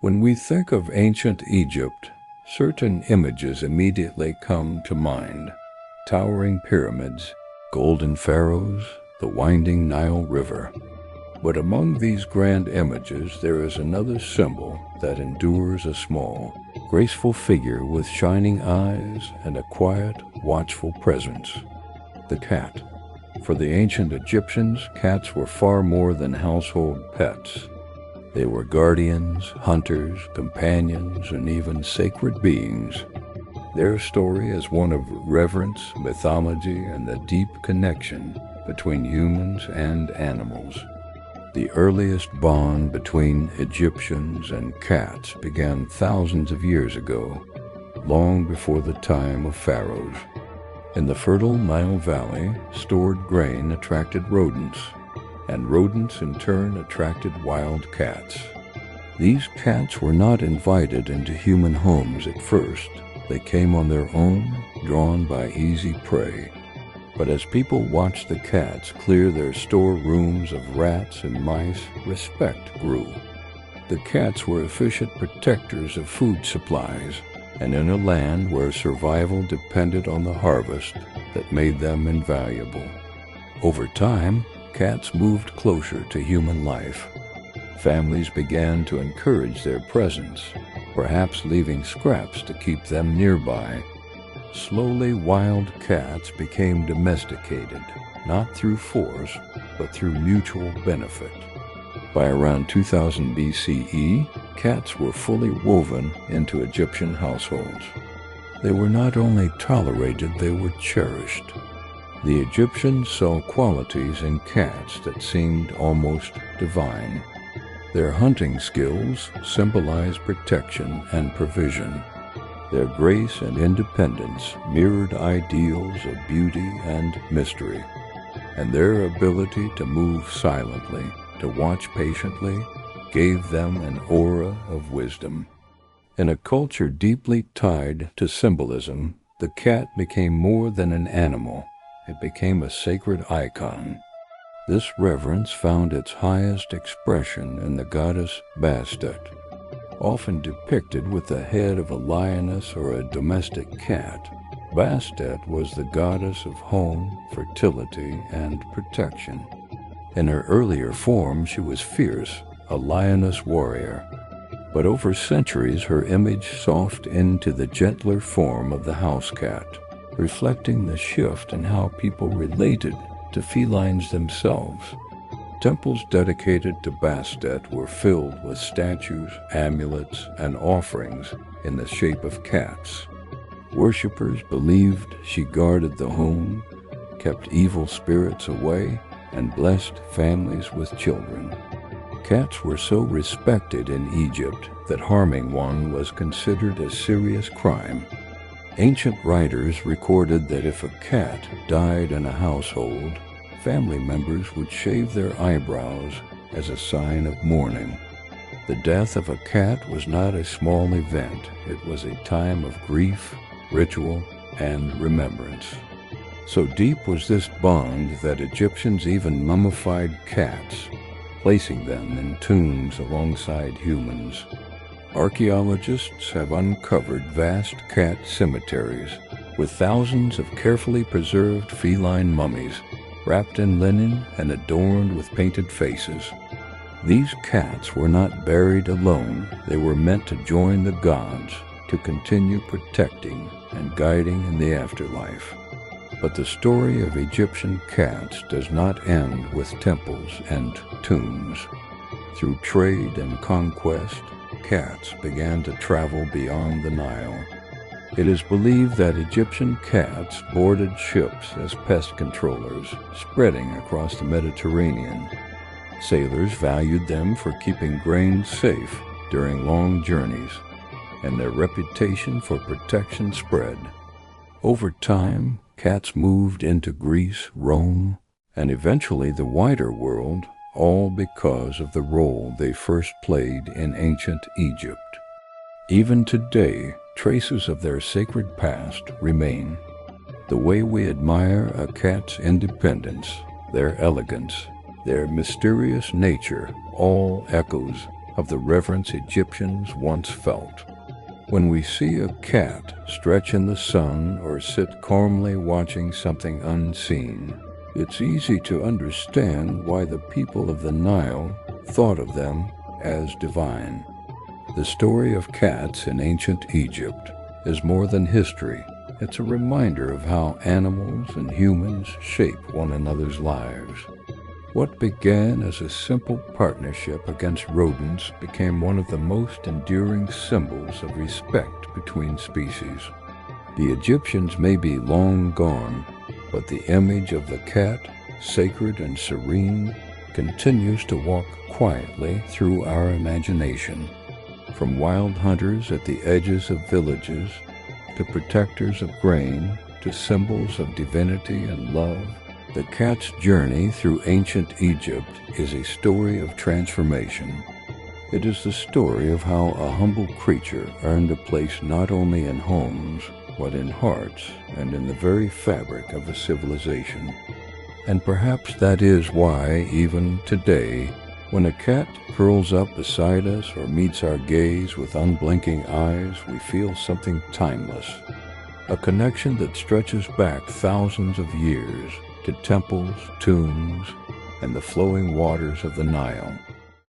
When we think of ancient Egypt, certain images immediately come to mind. Towering pyramids, golden pharaohs, the winding Nile River. But among these grand images there is another symbol that endures, a small, graceful figure with shining eyes and a quiet, watchful presence. The cat. For the ancient Egyptians, cats were far more than household pets. They were guardians, hunters, companions, and even sacred beings. Their story is one of reverence, mythology, and the deep connection between humans and animals. The earliest bond between Egyptians and cats began thousands of years ago, long before the time of pharaohs. In the fertile Nile Valley, stored grain attracted rodents, and rodents in turn attracted wild cats. These cats were not invited into human homes at first. They came on their own, drawn by easy prey. But as people watched the cats clear their storerooms of rats and mice, respect grew. The cats were efficient protectors of food supplies, and in a land where survival depended on the harvest that made them invaluable. Over time, cats moved closer to human life. Families began to encourage their presence, perhaps leaving scraps to keep them nearby. Slowly, wild cats became domesticated, not through force, but through mutual benefit. By around 2000 BCE, cats were fully woven into Egyptian households. They were not only tolerated, they were cherished. The Egyptians saw qualities in cats that seemed almost divine. Their hunting skills symbolized protection and provision. Their grace and independence mirrored ideals of beauty and mystery, and their ability to move silently, to watch patiently, gave them an aura of wisdom. In a culture deeply tied to symbolism, the cat became more than an animal. It became a sacred icon. This reverence found its highest expression in the goddess Bastet, often depicted with the head of a lioness or a domestic cat. Bastet was the goddess of home, fertility, and protection. In her earlier form, she was fierce, a lioness warrior. But over centuries, her image softened into the gentler form of the house cat, reflecting the shift in how people related to felines themselves. Temples dedicated to Bastet were filled with statues, amulets, and offerings in the shape of cats. Worshippers believed she guarded the home, kept evil spirits away, and blessed families with children. Cats were so respected in Egypt that harming one was considered a serious crime. Ancient writers recorded that if a cat died in a household, family members would shave their eyebrows as a sign of mourning. The death of a cat was not a small event. It was a time of grief, ritual, and remembrance. So deep was this bond that Egyptians even mummified cats, placing them in tombs alongside humans. Archaeologists have uncovered vast cat cemeteries with thousands of carefully preserved feline mummies, wrapped in linen and adorned with painted faces. These cats were not buried alone. They were meant to join the gods, to continue protecting and guiding in the afterlife. But the story of Egyptian cats does not end with temples and tombs. Through trade and conquest, cats began to travel beyond the Nile. It is believed that Egyptian cats boarded ships as pest controllers, spreading across the Mediterranean. Sailors valued them for keeping grain safe during long journeys, and their reputation for protection spread. Over time, cats moved into Greece, Rome, and eventually the wider world, all because of the role they first played in ancient Egypt. Even today, traces of their sacred past remain. The way we admire a cat's independence, their elegance, their mysterious nature, all echoes of the reverence Egyptians once felt. When we see a cat stretch in the sun or sit calmly watching something unseen, it's easy to understand why the people of the Nile thought of them as divine. The story of cats in ancient Egypt is more than history. It's a reminder of how animals and humans shape one another's lives. What began as a simple partnership against rodents became one of the most enduring symbols of respect between species. The Egyptians may be long gone, but the image of the cat, sacred and serene, continues to walk quietly through our imagination. From wild hunters at the edges of villages, to protectors of grain, to symbols of divinity and love, the cat's journey through ancient Egypt is a story of transformation. It is the story of how a humble creature earned a place not only in homes, but in hearts and in the very fabric of a civilization. And perhaps that is why, even today, when a cat curls up beside us or meets our gaze with unblinking eyes, we feel something timeless, a connection that stretches back thousands of years to temples, tombs, and the flowing waters of the Nile.